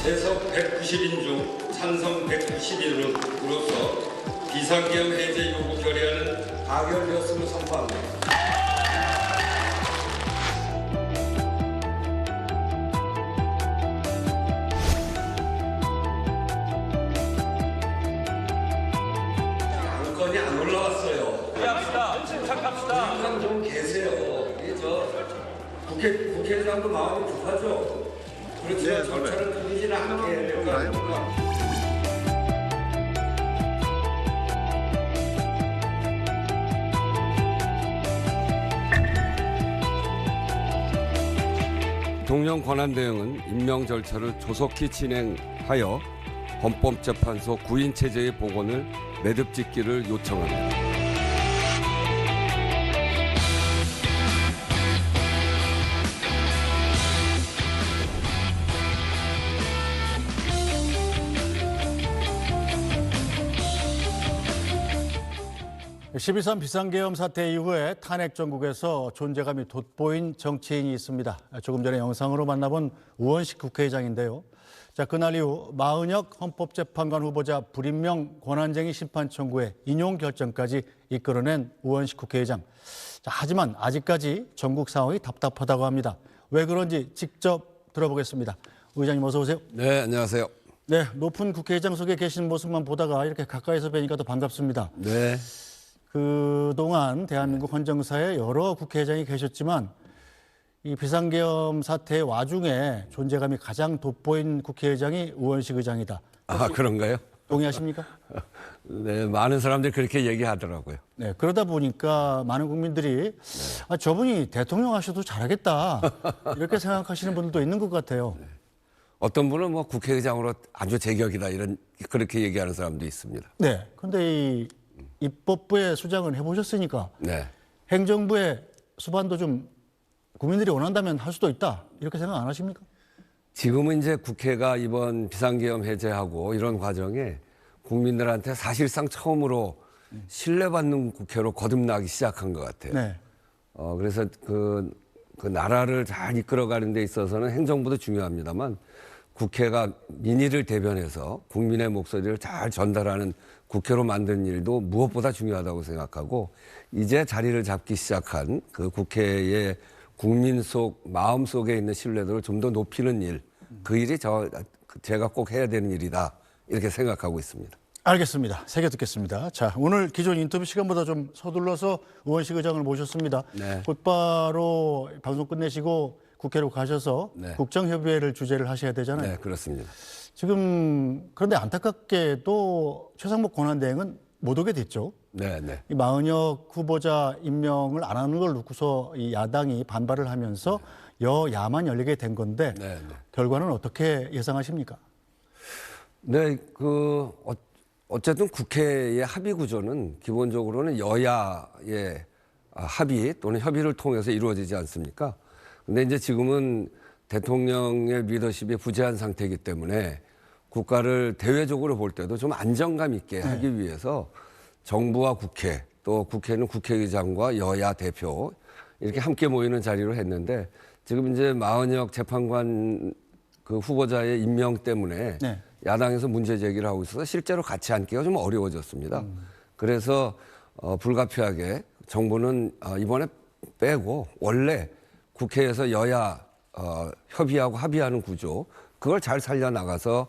재석 190인 중 찬성 190인으로서 비상계엄 해제 요구 결의안은 가결되었음을 선포합니다. 안건이 안 올라왔어요. 합시다. 침착합시다. 항상 좀 계세요. 이게 국회의장도 마음이 급하죠. 그렇지만 절차를 끊이지는 않게 해야 될 거 아닙니까? 대통령 권한 대행은 임명 절차를 조속히 진행하여 헌법재판소 구인 체제의 복원을 매듭 짓기를 요청합니다. (12.3) 비상계엄 사태 이후에 탄핵 정국에서 존재감이 돋보인 정치인이 있습니다. 조금 전에 영상으로 만나본 우원식 국회의장인데요. 자, 그날 이후 마은혁 헌법재판관 후보자 불임명 권한쟁의 심판 청구의 인용 결정까지 이끌어낸 우원식 국회의장. 자, 하지만 아직까지 전국 상황이 답답하다고 합니다. 왜 그런지 직접 들어보겠습니다. 의장님 어서 오세요. 네, 안녕하세요. 네, 높은 국회의장석에 계신 모습만 보다가 이렇게 가까이서 뵈니까 더 반갑습니다. 네. 그동안 대한민국 헌정사에 여러 국회의장이 계셨지만 이 비상계엄 사태 와중에 존재감이 가장 돋보인 국회의장이 우원식 의장이다. 아, 그런가요? 동의하십니까? 네, 많은 사람들이 그렇게 얘기하더라고요. 네, 그러다 보니까 많은 국민들이 아, 저분이 대통령 하셔도 잘하겠다 이렇게 생각하시는 분들도 있는 것 같아요. 어떤 분은 뭐 국회의장으로 아주 제격이다 그렇게 얘기하는 사람도 있습니다. 네, 그런데 이 입법부의 수장을 해보셨으니까 네. 행정부의 수반도 좀 국민들이 원한다면 할 수도 있다 이렇게 생각 안 하십니까? 지금은 이제 국회가 이번 비상계엄 해제하고 이런 과정에 국민들한테 사실상 처음으로 신뢰받는 국회로 거듭나기 시작한 것 같아요. 네. 그래서 그 나라를 잘 이끌어가는 데 있어서는 행정부도 중요합니다만 국회가 민의를 대변해서 국민의 목소리를 잘 전달하는 국회로 만드는 일도 무엇보다 중요하다고 생각하고 이제 자리를 잡기 시작한 그 국회의 국민 속 마음 속에 있는 신뢰도를 좀 더 높이는 일, 그 일이 제가 꼭 해야 되는 일이다 이렇게 생각하고 있습니다. 알겠습니다. 새겨 듣겠습니다. 자, 오늘 기존 인터뷰 시간보다 좀 서둘러서 우원식 의장을 모셨습니다. 네. 곧바로 방송 끝내시고 국회로 가셔서 네. 국정협의회를 주재를 하셔야 되잖아요. 네, 그렇습니다. 지금 그런데 안타깝게도 최상목 권한대행은 못 오게 됐죠. 네, 네. 이 마은혁 후보자 임명을 안 하는 걸 놓고서 이 야당이 반발을 하면서 여야만 열리게 된 건데 네, 네. 결과는 어떻게 예상하십니까? 네, 어쨌든 국회의 합의 구조는 기본적으로는 여야의 합의 또는 협의를 통해서 이루어지지 않습니까? 근데 이제 지금은 대통령의 리더십이 부재한 상태이기 때문에 국가를 대외적으로 볼 때도 좀 안정감 있게 하기 위해서 정부와 국회 또 국회는 국회의장과 여야 대표 이렇게 함께 모이는 자리로 했는데 지금 이제 마은혁 재판관 그 후보자의 임명 때문에 네. 야당에서 문제 제기를 하고 있어서 실제로 같이 앉기가 좀 어려워졌습니다. 그래서 불가피하게 정부는 이번에 빼고 원래 국회에서 여야 협의하고 합의하는 구조 그걸 잘 살려나가서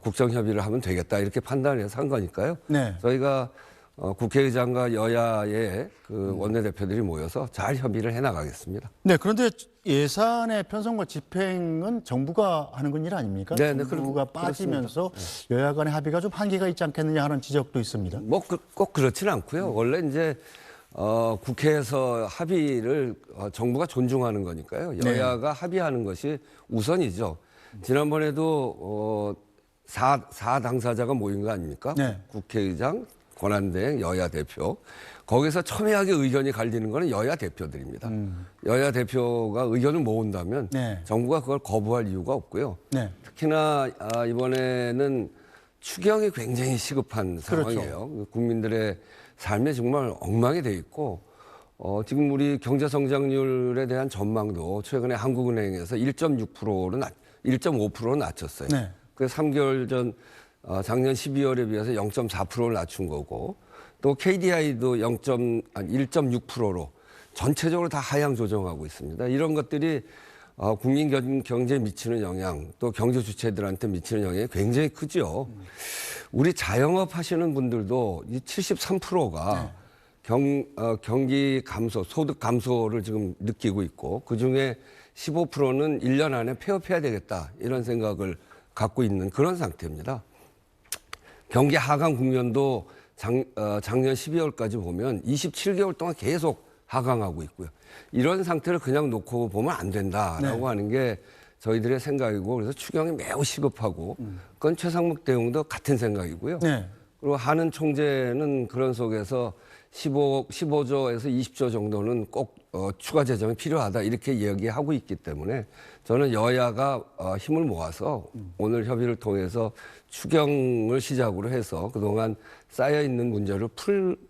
국정협의를 하면 되겠다 이렇게 판단해서 한 거니까요. 네. 저희가 국회의장과 여야의 그 원내대표들이 모여서 잘 협의를 해나가겠습니다. 네, 그런데 예산의 편성과 집행은 정부가 하는 건 일 아닙니까? 네, 네, 정부가 빠지면서 여야 간의 합의가 좀 한계가 있지 않겠느냐 하는 지적도 있습니다. 뭐 꼭 그렇지는 않고요. 원래 이제 국회에서 합의를 정부가 존중하는 거니까요. 여야가 합의하는 것이 우선이죠. 지난번에도 사 당사자가 모인 거 아닙니까? 네. 국회의장, 권한대행, 여야 대표. 거기서 첨예하게 의견이 갈리는 거는 여야 대표들입니다. 여야 대표가 의견을 모은다면 네. 정부가 그걸 거부할 이유가 없고요. 네. 특히나 이번에는 추경이 굉장히 시급한 그렇죠. 상황이에요. 국민들의 삶에 정말 엉망이 돼 있고 지금 우리 경제 성장률에 대한 전망도 최근에 한국은행에서 1.6%로 1.5% 낮췄어요. 네. 그 3개월 전 작년 12월에 비해서 0.4%를 낮춘 거고 또 KDI도 1.6%로 전체적으로 다 하향 조정하고 있습니다. 이런 것들이 국민 경제에 미치는 영향 또 경제 주체들한테 미치는 영향이 굉장히 크죠. 우리 자영업 하시는 분들도 이 73%가 경기 감소, 소득 감소를 지금 느끼고 있고 그중에 15%는 1년 안에 폐업해야 되겠다 이런 생각을 갖고 있는 그런 상태입니다. 경기 하강 국면도 작년 12월까지 보면 27개월 동안 계속 하강하고 있고요. 이런 상태를 그냥 놓고 보면 안 된다라고 하는 게 저희들의 생각이고 그래서 추경이 매우 시급하고 그건 최상목 대응도 같은 생각이고요. 네. 그리고 한은 총재는 그런 속에서 15조에서 20조 정도는 꼭 추가 재정이 필요하다 이렇게 이야기하고 있기 때문에 저는 여야가 힘을 모아서 오늘 협의를 통해서 추경을 시작으로 해서 그동안 쌓여있는 문제를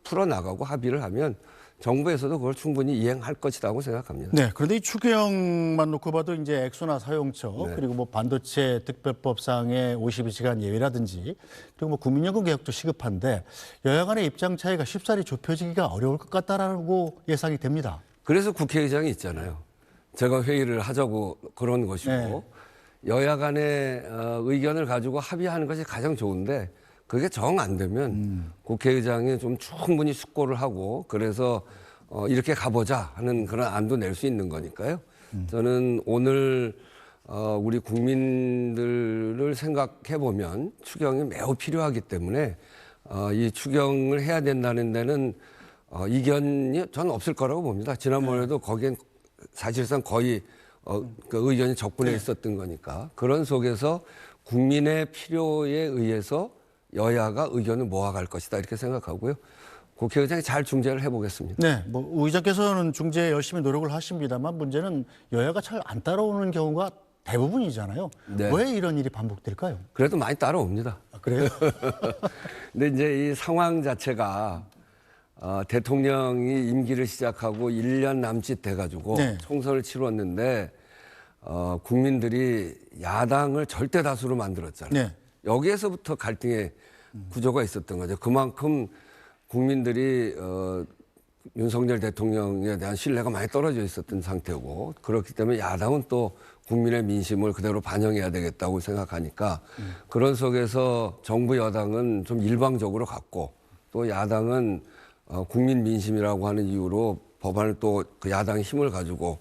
풀어나가고 합의를 하면 정부에서도 그걸 충분히 이행할 것이라고 생각합니다. 네. 그런데 이 추경만 놓고 봐도 이제 액수나 사용처 그리고 뭐 반도체 특별법상의 52시간 예외라든지 그리고 뭐 국민연금 개혁도 시급한데 여야 간의 입장 차이가 쉽사리 좁혀지기가 어려울 것 같다라고 예상이 됩니다. 그래서 국회의장이 있잖아요. 제가 회의를 하자고 그런 것이고 여야 간의 의견을 가지고 합의하는 것이 가장 좋은데 그게 정 안 되면 국회의장이 좀 충분히 숙고를 하고 그래서 이렇게 가보자 하는 그런 안도 낼 수 있는 거니까요. 저는 오늘 우리 국민들을 생각해 보면 추경이 매우 필요하기 때문에 이 추경을 해야 된다는 데는 이견이 저는 없을 거라고 봅니다. 지난번에도 거기엔 사실상 거의 그 의견이 적분해 있었던 거니까 그런 속에서 국민의 필요에 의해서 여야가 의견을 모아갈 것이다 이렇게 생각하고요. 국회의장이 잘 중재를 해보겠습니다. 네, 뭐 우 의장께서는 중재에 열심히 노력을 하십니다만 문제는 여야가 잘 안 따라오는 경우가 대부분이잖아요. 네. 왜 이런 일이 반복될까요? 그래도 많이 따라옵니다. 아, 그래요? 근데 이제 이 상황 자체가 대통령이 임기를 시작하고 1년 남짓 돼가지고 네. 총선을 치렀는데 국민들이 야당을 절대 다수로 만들었잖아요. 네. 여기에서부터 갈등의 구조가 있었던 거죠. 그만큼 국민들이 윤석열 대통령에 대한 신뢰가 많이 떨어져 있었던 상태고 그렇기 때문에 야당은 또 국민의 민심을 그대로 반영해야 되겠다고 생각하니까 그런 속에서 정부 여당은 좀 일방적으로 갔고 또 야당은 국민 민심이라고 하는 이유로 법안을 또 그 야당의 힘을 가지고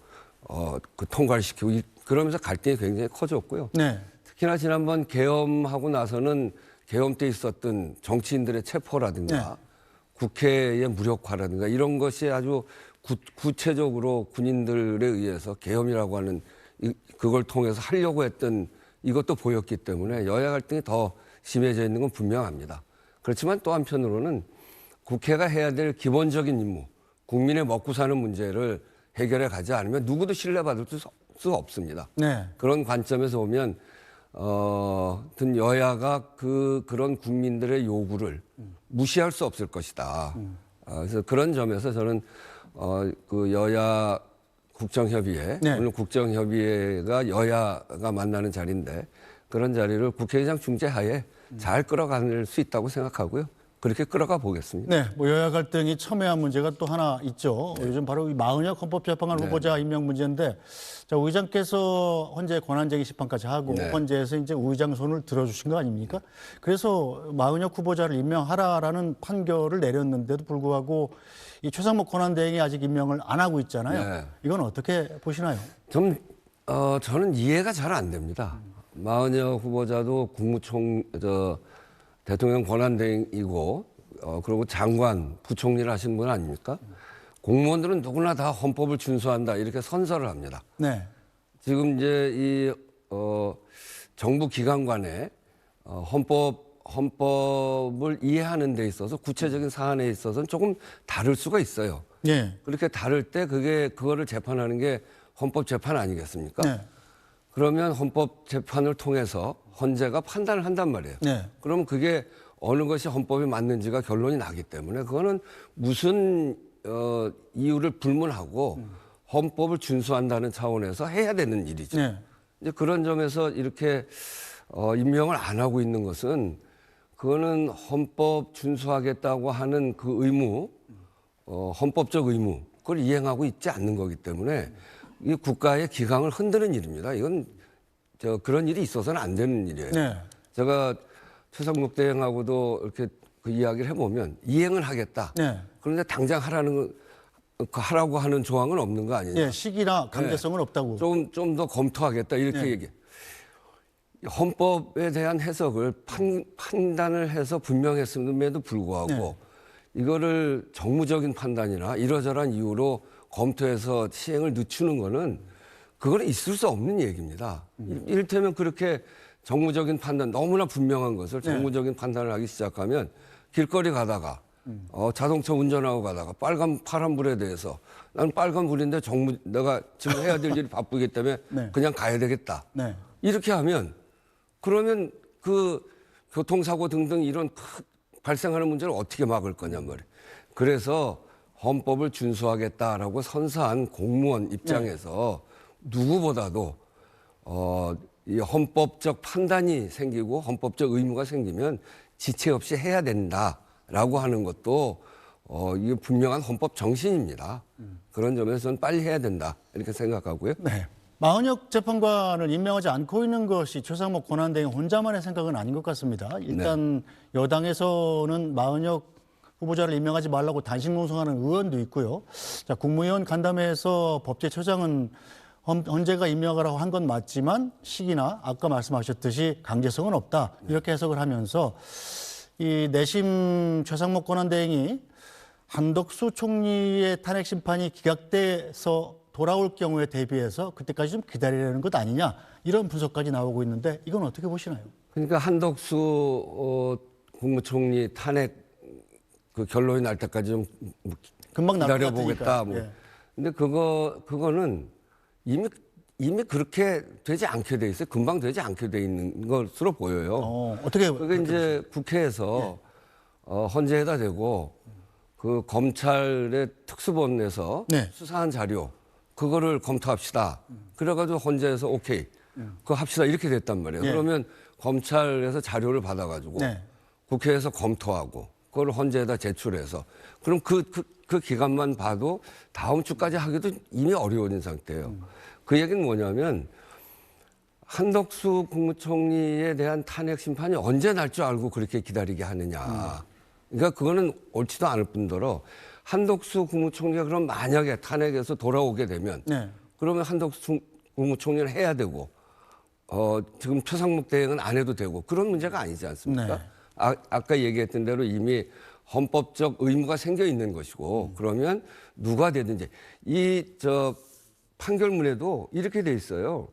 그 통과를 시키고 그러면서 갈등이 굉장히 커졌고요. 네. 특히나 지난번 계엄하고 나서는 계엄 때 있었던 정치인들의 체포라든가 국회의 무력화라든가 이런 것이 아주 구체적으로 군인들에 의해서 계엄이라고 하는 그걸 통해서 하려고 했던 이것도 보였기 때문에 여야 갈등이 더 심해져 있는 건 분명합니다. 그렇지만 또 한편으로는 국회가 해야 될 기본적인 임무, 국민의 먹고 사는 문제를 해결해 가지 않으면 누구도 신뢰받을 수 없습니다. 네. 그런 관점에서 보면 든 여야가 그런 국민들의 요구를 무시할 수 없을 것이다. 그래서 그런 점에서 저는 그 여야 국정협의회 네. 오늘 국정협의회가 여야가 만나는 자리인데 그런 자리를 국회의장 중재하에 잘 끌어갈 수 있다고 생각하고요. 그렇게 끌어가 보겠습니다. 네, 뭐 여야 갈등이 첨예한 문제가 또 하나 있죠. 요즘 바로 이 마은혁 헌법재판관 후보자 임명 문제인데, 자, 우 의장께서 헌재 권한쟁의 심판까지 하고 헌재에서 이제 우 의장 손을 들어주신 거 아닙니까? 그래서 마은혁 후보자를 임명하라라는 판결을 내렸는데도 불구하고 이 최상목 권한대행이 아직 임명을 안 하고 있잖아요. 네. 이건 어떻게 보시나요? 저는 이해가 잘 안 됩니다. 마은혁 후보자도 대통령 권한대행이고 그리고 장관, 부총리를 하신 분 아닙니까? 공무원들은 누구나 다 헌법을 준수한다 이렇게 선서를 합니다. 네. 지금 이제 이 정부 기관 간에 헌법을 이해하는 데 있어서 구체적인 사안에 있어서는 조금 다를 수가 있어요. 네. 그렇게 다를 때 그거를 재판하는 게 헌법재판 아니겠습니까? 네. 그러면 헌법재판을 통해서 헌재가 판단을 한단 말이에요. 네. 그러면 그게 어느 것이 헌법에 맞는지가 결론이 나기 때문에 그거는 무슨 이유를 불문하고 헌법을 준수한다는 차원에서 해야 되는 일이죠. 네. 이제 그런 점에서 이렇게 임명을 안 하고 있는 것은 그거는 헌법 준수하겠다고 하는 그 의무, 헌법적 의무, 그걸 이행하고 있지 않는 거기 때문에 이 국가의 기강을 흔드는 일입니다. 이건 그런 일이 있어서는 안 되는 일이에요. 네. 제가 최상목 대행하고도 이렇게 그 이야기를 해보면 이행을 하겠다. 네. 그런데 당장 하라고 하는 조항은 없는 거 아니냐. 예, 시기나 강제성은 없다고. 좀 더 검토하겠다 이렇게 네. 얘기해. 헌법에 대한 해석을 판단을 해서 분명했음에도 불구하고 네. 이거를 정무적인 판단이나 이러저러한 이유로 검토해서 시행을 늦추는 거는 그거는 있을 수 없는 얘기입니다. 이를테면 그렇게 정무적인 판단, 너무나 분명한 것을 정무적인 판단을 하기 시작하면 길거리 가다가 자동차 운전하고 가다가 파란불에 대해서 나는 빨간불인데 내가 지금 해야 될 일이 바쁘기 때문에 네. 그냥 가야 되겠다. 네. 이렇게 하면 그러면 그 교통사고 등등 이런 발생하는 문제를 어떻게 막을 거냔 말이에요. 그래서 헌법을 준수하겠다라고 선서한 공무원 입장에서 누구보다도 이 헌법적 판단이 생기고 헌법적 의무가 생기면 지체 없이 해야 된다라고 하는 것도 이게 분명한 헌법 정신입니다. 그런 점에서는 빨리 해야 된다 이렇게 생각하고요. 네. 마은혁 재판관을 임명하지 않고 있는 것이 최상목 권한대행 혼자만의 생각은 아닌 것 같습니다. 일단 여당에서는 마은혁 후보자를 임명하지 말라고 단식 농성하는 의원도 있고요. 자, 국무위원 간담회에서 법제처장은 헌재가 임명하라고 한 건 맞지만 시기나 아까 말씀하셨듯이 강제성은 없다. 이렇게 해석을 하면서 이 내심 최상목 권한대행이 한덕수 총리의 탄핵 심판이 기각돼서 돌아올 경우에 대비해서 그때까지 좀 기다리려는 것 아니냐 이런 분석까지 나오고 있는데 이건 어떻게 보시나요? 그러니까 한덕수 국무총리 탄핵 그 결론이 날 때까지 좀 금방 날 것 기다려보겠다. 같으니까. 예. 근데 그거는 이미 그렇게 되지 않게 돼 있어요. 금방 되지 않게 돼 있는 것으로 보여요. 어떻게 그게 이제 국회에서 헌재에다 대고 그 검찰의 특수본에서 네. 수사한 자료 그거를 검토합시다. 그래가지고 헌재에서 오케이 그거 합시다 이렇게 됐단 말이에요. 네. 그러면 검찰에서 자료를 받아가지고 네. 국회에서 검토하고 그걸 헌재에다 제출해서 그럼 그 기간만 봐도 다음 주까지 하기도 이미 어려워진 상태예요. 그 얘기는 뭐냐면 한덕수 국무총리에 대한 탄핵 심판이 언제 날 줄 알고 그렇게 기다리게 하느냐. 그러니까 그거는 옳지도 않을 뿐더러 한덕수 국무총리가 그럼 만약에 탄핵에서 돌아오게 되면 네. 그러면 한덕수 국무총리는 해야 되고 지금 최상목 대행은 안 해도 되고 그런 문제가 아니지 않습니까? 네. 아까 얘기했던 대로 이미 헌법적 의무가 생겨 있는 것이고 그러면 누가 되든지 판결문에도 이렇게 돼 있어요.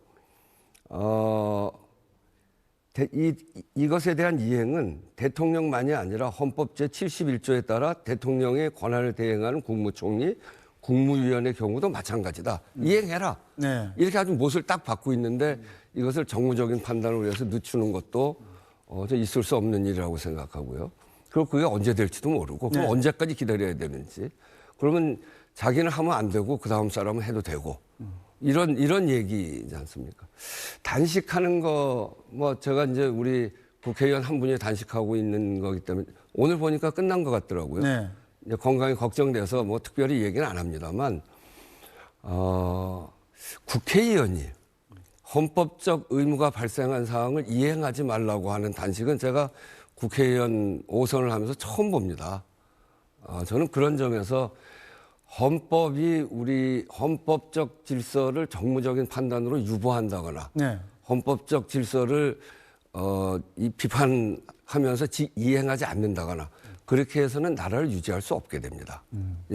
이것에 대한 이행은 대통령만이 아니라 헌법 제71조에 따라 대통령의 권한을 대행하는 국무총리, 국무위원의 경우도 마찬가지다. 이행해라. 네. 이렇게 아주 못을 딱 받고 있는데 이것을 정무적인 판단을 위해서 늦추는 것도 있을 수 없는 일이라고 생각하고요. 그리고 그게 언제 될지도 모르고 그럼 언제까지 기다려야 되는지. 그러면 자기는 하면 안 되고 그 다음 사람은 해도 되고 이런 얘기지 않습니까? 단식하는 거 제가 이제 우리 국회의원 한 분이 단식하고 있는 거기 때문에 오늘 보니까 끝난 것 같더라고요. 네. 이제 건강이 걱정돼서 특별히 얘기는 안 합니다만 국회의원이 헌법적 의무가 발생한 사항을 이행하지 말라고 하는 단식은 제가 국회의원 5선을 하면서 처음 봅니다. 저는 그런 점에서 헌법이 우리 헌법적 질서를 정무적인 판단으로 유보한다거나 네. 헌법적 질서를 비판하면서 이행하지 않는다거나 그렇게 해서는 나라를 유지할 수 없게 됩니다.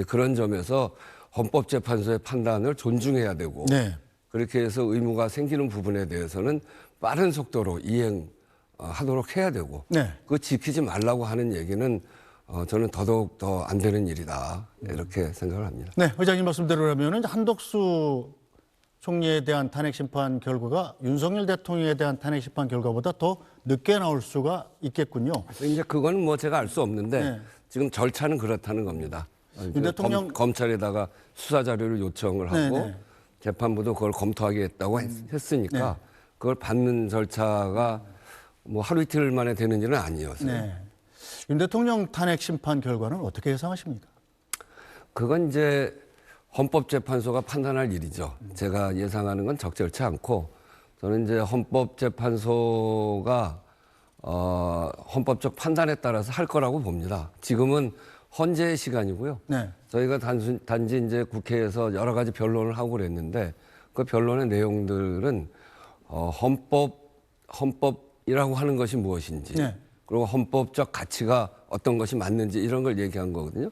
그런 점에서 헌법재판소의 판단을 존중해야 되고 네. 그렇게 해서 의무가 생기는 부분에 대해서는 빠른 속도로 이행하도록 해야 되고 네. 그거 지키지 말라고 하는 얘기는 저는 더더욱 더 안 되는 일이다 이렇게 생각을 합니다. 네, 의장님 말씀대로라면 한덕수 총리에 대한 탄핵 심판 결과가 윤석열 대통령에 대한 탄핵 심판 결과보다 더 늦게 나올 수가 있겠군요. 이제 그거는 제가 알 수 없는데 네. 지금 절차는 그렇다는 겁니다. 윤 대통령 검찰에다가 수사 자료를 요청을 하고 네. 재판부도 그걸 검토하겠다고 했으니까 그걸 받는 절차가 뭐 하루 이틀 만에 되는 일은 아니어서요. 네. 윤 대통령 탄핵 심판 결과는 어떻게 예상하십니까? 그건 이제 헌법재판소가 판단할 일이죠. 제가 예상하는 건 적절치 않고 저는 이제 헌법재판소가 헌법적 판단에 따라서 할 거라고 봅니다. 지금은 헌재의 시간이고요. 네. 저희가 단지 이제 국회에서 여러 가지 변론을 하고 그랬는데 그 변론의 내용들은 헌법이라고 하는 것이 무엇인지 네. 그리고 헌법적 가치가 어떤 것이 맞는지 이런 걸 얘기한 거거든요.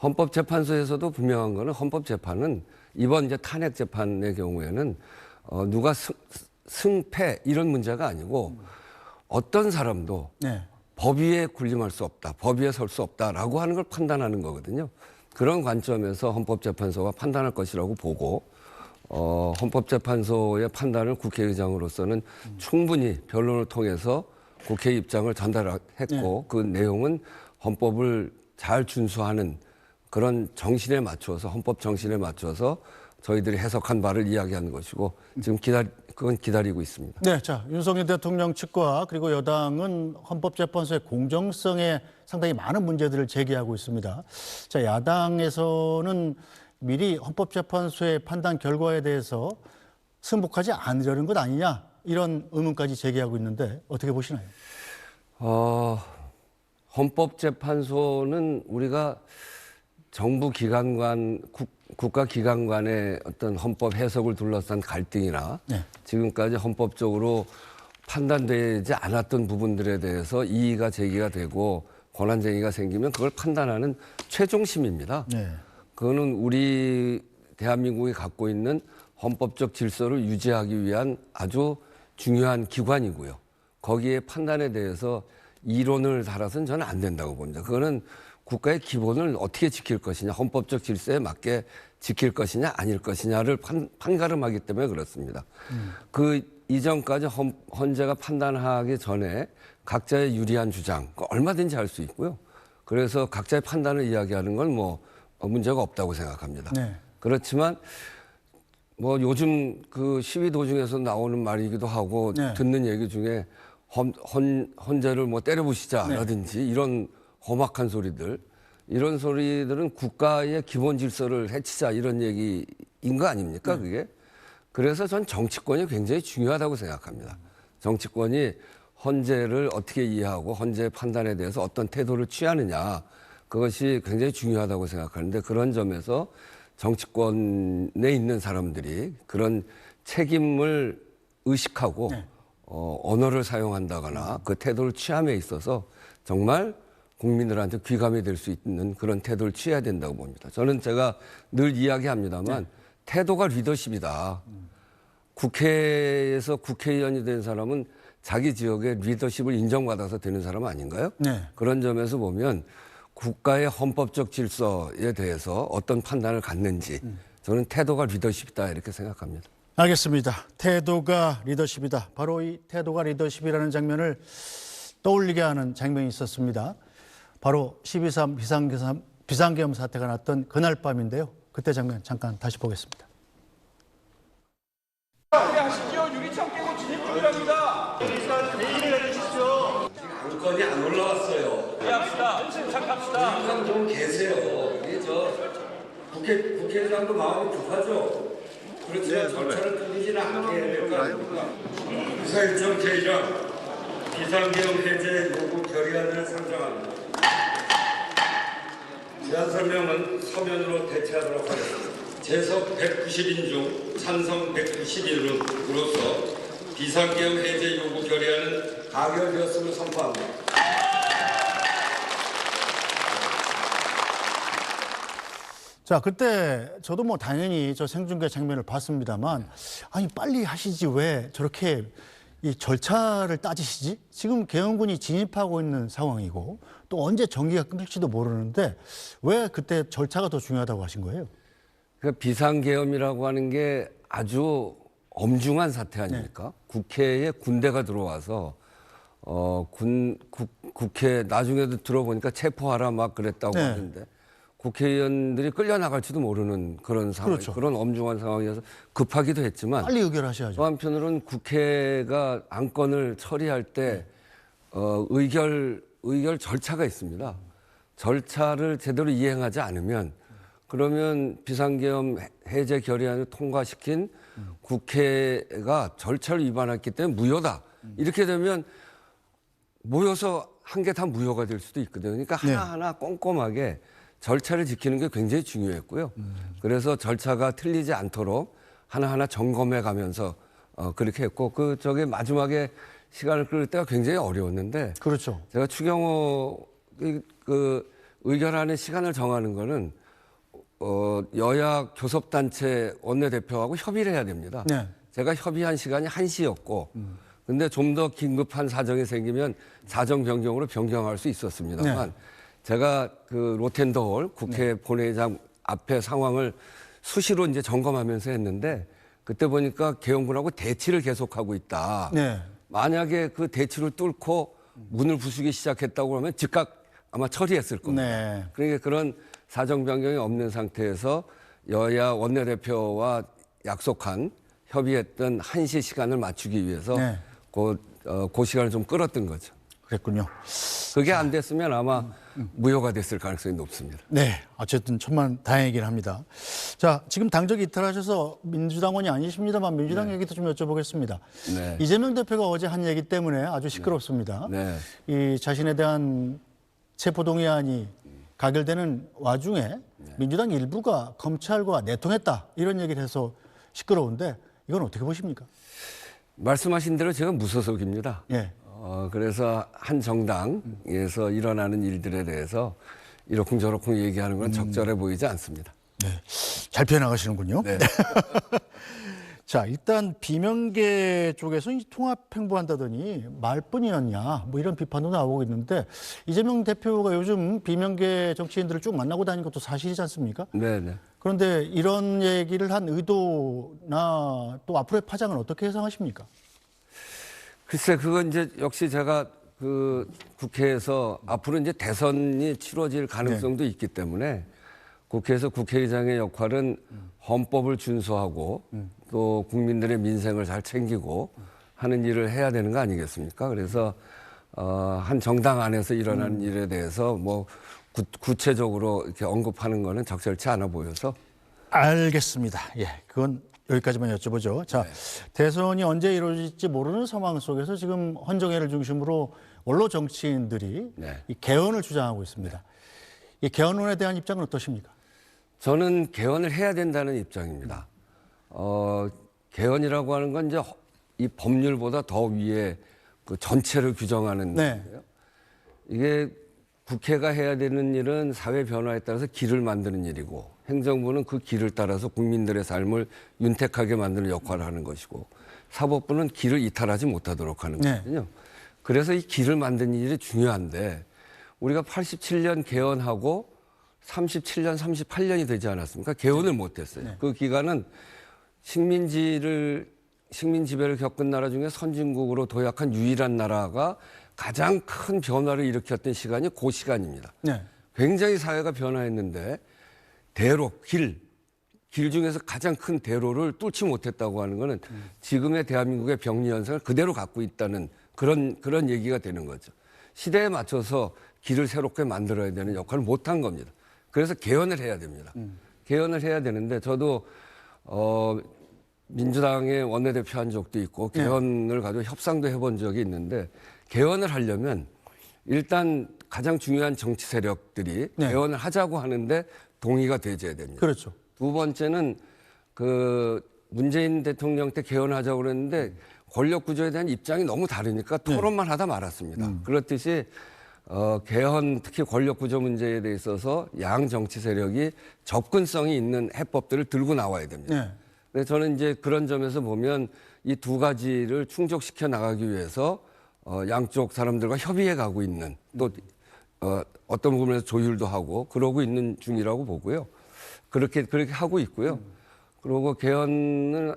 헌법재판소에서도 분명한 거는 헌법재판은 이번 이제 탄핵 재판의 경우에는 누가 승패 이런 문제가 아니고 어떤 사람도 네. 법 위에 군림할 수 없다, 법 위에 설 수 없다라고 하는 걸 판단하는 거거든요. 그런 관점에서 헌법재판소가 판단할 것이라고 보고 헌법재판소의 판단을 국회의장으로서는 충분히 변론을 통해서 국회 입장을 전달했고 그 내용은 헌법을 잘 준수하는 그런 정신에 맞춰서 헌법 정신에 맞춰서 저희들이 해석한 바를 이야기하는 것이고 지금 그건 기다리고 있습니다. 네, 자 윤석열 대통령 측과 그리고 여당은 헌법재판소의 공정성에 상당히 많은 문제들을 제기하고 있습니다. 자 야당에서는 미리 헌법재판소의 판단 결과에 대해서 승복하지 않으려는 것 아니냐 이런 의문까지 제기하고 있는데 어떻게 보시나요? 헌법재판소는 우리가 정부 기관간 국가 기관 간의 어떤 헌법 해석을 둘러싼 갈등이나 네. 지금까지 헌법적으로 판단되지 않았던 부분들에 대해서 이의가 제기가 되고 권한쟁의가 생기면 그걸 판단하는 최종심입니다. 네. 그거는 우리 대한민국이 갖고 있는 헌법적 질서를 유지하기 위한 아주 중요한 기관이고요. 거기에 판단에 대해서 이론을 달아서는 저는 안 된다고 봅니다. 그거는 국가의 기본을 어떻게 지킬 것이냐, 헌법적 질서에 맞게 지킬 것이냐, 아닐 것이냐를 판가름하기 때문에 그렇습니다. 그 이전까지 헌재가 판단하기 전에 각자의 유리한 주장, 얼마든지 할 수 있고요. 그래서 각자의 판단을 이야기하는 건 뭐 문제가 없다고 생각합니다. 네. 그렇지만 뭐 요즘 그 시위 도중에서 나오는 말이기도 하고 네. 듣는 얘기 중에 헌재를 뭐 때려부시자라든지 이런 험악한 소리들, 이런 소리들은 국가의 기본 질서를 해치자 이런 얘기인 거 아닙니까, 그게? 그래서 전 정치권이 굉장히 중요하다고 생각합니다. 정치권이 헌재를 어떻게 이해하고 헌재의 판단에 대해서 어떤 태도를 취하느냐, 그것이 굉장히 중요하다고 생각하는데 그런 점에서 정치권에 있는 사람들이 그런 책임을 의식하고 언어를 사용한다거나 그 태도를 취함에 있어서 정말 국민들한테 귀감이 될 수 있는 그런 태도를 취해야 된다고 봅니다. 저는 제가 늘 이야기합니다만 태도가 리더십이다. 국회에서 국회의원이 된 사람은 자기 지역의 리더십을 인정받아서 되는 사람 아닌가요? 네. 그런 점에서 보면 국가의 헌법적 질서에 대해서 어떤 판단을 갖는지 저는 태도가 리더십이다 이렇게 생각합니다. 알겠습니다. 태도가 리더십이다. 바로 이 태도가 리더십이라는 장면을 떠올리게 하는 장면이 있었습니다. 바로 12.3 비상계엄 사태가 났던 그날 밤인데요. 그때 장면 잠깐 다시 보겠습니다. 하시죠. 유리창 깨고 진입 중이랍니다. 회의를 해주십시오. 안건이 안 올라왔어요. 합시다. 침착합시다. 항상 좀 계세요. 이게 국회의장도 마음이 급하죠. 그렇지만 절차를 끊이지는 않게 해야 될 거 아닙니까? 유사일정 제1장 비상계엄 해제 요구 결의안을 상정합니다. 제안 설명은 서면으로 대체하도록 하겠습니다. 재석 190인 중 찬성 191으로서 비상계엄 해제 요구 결의안은 가결되었음을 선포합니다. 자, 그때 저도 뭐 당연히 저 생중계 장면을 봤습니다만 아니 빨리 하시지 왜 저렇게 이 절차를 따지시지? 지금 계엄군이 진입하고 있는 상황이고 또 언제 전기가 끊길지도 모르는데 왜 그때 절차가 더 중요하다고 하신 거예요? 그 비상계엄이라고 하는 게 아주 엄중한 사태 아닙니까? 국회에 군대가 들어와서 국회 나중에도 들어보니까 체포하라 막 그랬다고 하는데 국회의원들이 끌려나갈지도 모르는 그런 상황, 그렇죠. 그런 엄중한 상황이어서 급하기도 했지만 빨리 의결하셔야죠. 또 한편으로는 국회가 안건을 처리할 때 의결 절차가 있습니다. 절차를 제대로 이행하지 않으면 그러면 비상계엄 해제 결의안을 통과시킨 국회가 절차를 위반했기 때문에 무효다. 이렇게 되면 모여서 한 개 다 무효가 될 수도 있거든요. 그러니까 하나하나 꼼꼼하게 절차를 지키는 게 굉장히 중요했고요. 그래서 절차가 틀리지 않도록 하나하나 점검해 가면서 그렇게 했고 저게 마지막에 시간을 끌 때가 굉장히 어려웠는데 그렇죠. 제가 추경호 그 의결안의 시간을 정하는 거는 여야 교섭단체 원내대표하고 협의를 해야 됩니다. 네. 제가 협의한 시간이 1시였고 근데 좀 더 긴급한 사정이 생기면 사정 변경으로 변경할 수 있었습니다만 제가 그 로텐더홀 국회 본회의장 앞에 상황을 수시로 이제 점검하면서 했는데 그때 보니까 계엄군하고 대치를 계속하고 있다. 네. 만약에 그 대치를 뚫고 문을 부수기 시작했다고 하면 즉각 아마 처리했을 겁니다. 네. 그러니까 그런 사정 변경이 없는 상태에서 여야 원내대표와 약속한 협의했던 1시 시간을 맞추기 위해서 네. 그 시간을 좀 끌었던 거죠. 그랬군요. 그게 안 됐으면 아마 무효가 됐을 가능성이 높습니다. 네, 어쨌든 천만 다행이긴 합니다. 자, 지금 당적 이탈하셔서 민주당원이 아니십니다만 민주당 얘기도 좀 여쭤보겠습니다. 네. 이재명 대표가 어제 한 얘기 때문에 아주 시끄럽습니다. 네. 이 자신에 대한 체포동의안이 가결되는 와중에 민주당 일부가 검찰과 내통했다 이런 얘기를 해서 시끄러운데 이건 어떻게 보십니까? 말씀하신 대로 제가 무소속입니다. 예. 그래서 한 정당에서 일어나는 일들에 대해서 이러쿵저러쿵 얘기하는 건 적절해 보이지 않습니다. 네. 잘 표현하시는군요. 네. 자, 일단 비명계 쪽에서 통합 행보한다더니 말뿐이었냐 뭐 이런 비판도 나오고 있는데 이재명 대표가 요즘 비명계 정치인들을 쭉 만나고 다니는 것도 사실이지 않습니까? 네네. 그런데 이런 얘기를 한 의도나 또 앞으로의 파장은 어떻게 예상하십니까? 글쎄, 그건 이제 역시 제가 그 국회에서 앞으로 이제 대선이 치러질 가능성도 있기 때문에 국회에서 국회의장의 역할은 헌법을 준수하고 또 국민들의 민생을 잘 챙기고 하는 일을 해야 되는 거 아니겠습니까? 그래서 한 정당 안에서 일어나는 일에 대해서 뭐 구체적으로 이렇게 언급하는 거는 적절치 않아 보여서. 알겠습니다. 예, 그건 여기까지만 여쭤보죠. 자, 대선이 언제 이루어질지 모르는 상황 속에서 지금 헌정회를 중심으로 원로 정치인들이 이 개헌을 주장하고 있습니다. 이 개헌론에 대한 입장은 어떠십니까? 저는 개헌을 해야 된다는 입장입니다. 개헌이라고 하는 건 이제 이 법률보다 더 위에 그 전체를 규정하는 건데요. 이게 국회가 해야 되는 일은 사회 변화에 따라서 길을 만드는 일이고 행정부는 그 길을 따라서 국민들의 삶을 윤택하게 만드는 역할을 하는 것이고 사법부는 길을 이탈하지 못하도록 하는 거거든요. 그래서 이 길을 만드는 일이 중요한데 우리가 87년 개헌하고 37년, 38년이 되지 않았습니까? 개헌을 못했어요. 그 기간은 식민 지배를 겪은 나라 중에 선진국으로 도약한 유일한 나라가 가장 큰 변화를 일으켰던 시간이 그 시간입니다. 굉장히 사회가 변화했는데 대로, 길 중에서 가장 큰 대로를 뚫지 못했다고 하는 것은 지금의 대한민국의 병리 현상을 그대로 갖고 있다는 그런 얘기가 되는 거죠. 시대에 맞춰서 길을 새롭게 만들어야 되는 역할을 못한 겁니다. 그래서 개헌을 해야 됩니다. 개헌을 해야 되는데 저도 민주당의 원내대표 한 적도 있고 개헌을 가지고 협상도 해본 적이 있는데 개헌을 하려면 일단 가장 중요한 정치 세력들이 개헌을 하자고 하는데 동의가 돼줘야 됩니다. 그렇죠. 두 번째는 그 문재인 대통령 때 개헌하자고 그랬는데 권력 구조에 대한 입장이 너무 다르니까 토론만 하다 말았습니다. 그렇듯이 개헌 특히 권력 구조 문제에 대해 있어서 양 정치 세력이 접근성이 있는 해법들을 들고 나와야 됩니다. 근데 저는 이제 그런 점에서 보면 이 두 가지를 충족시켜 나가기 위해서 양쪽 사람들과 협의해 가고 있는 또 어떤 부분에서 조율도 하고 그러고 있는 중이라고 보고요. 그렇게 하고 있고요. 그리고 개헌을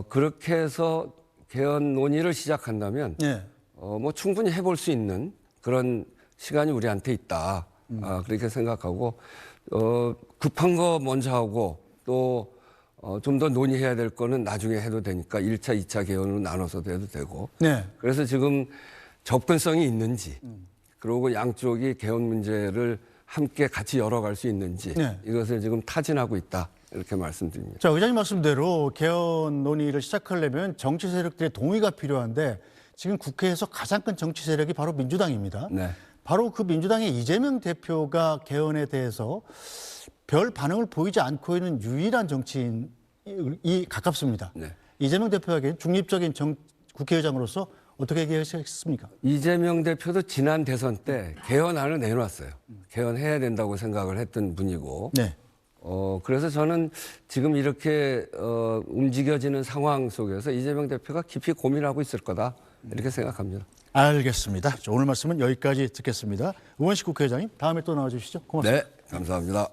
그렇게 해서 개헌 논의를 시작한다면 뭐 충분히 해볼 수 있는 그런 시간이 우리한테 있다. 그렇게 생각하고 급한 거 먼저 하고 또 좀 더 논의해야 될 거는 나중에 해도 되니까 1차, 2차 개헌으로 나눠서도 해도 되고. 네. 그래서 지금 접근성이 있는지 그리고 양쪽이 개헌 문제를 함께 같이 열어갈 수 있는지 네. 이것을 지금 타진하고 있다 이렇게 말씀드립니다. 자, 의장님 말씀대로 개헌 논의를 시작하려면 정치 세력들의 동의가 필요한데 지금 국회에서 가장 큰 정치 세력이 바로 민주당입니다. 네. 바로 그 민주당의 이재명 대표가 개헌에 대해서 별 반응을 보이지 않고 있는 유일한 정치인이 가깝습니다. 네. 이재명 대표에게 중립적인 국회의장으로서 어떻게 얘기하셨습니까? 이재명 대표도 지난 대선 때 개헌안을 내놨어요. 개헌해야 된다고 생각을 했던 분이고. 네. 그래서 저는 지금 이렇게 움직여지는 상황 속에서 이재명 대표가 깊이 고민하고 있을 거다 이렇게 생각합니다. 알겠습니다. 자, 오늘 말씀은 여기까지 듣겠습니다. 우원식 국회의장님 다음에 또 나와주시죠. 고맙습니다. 네, 감사합니다.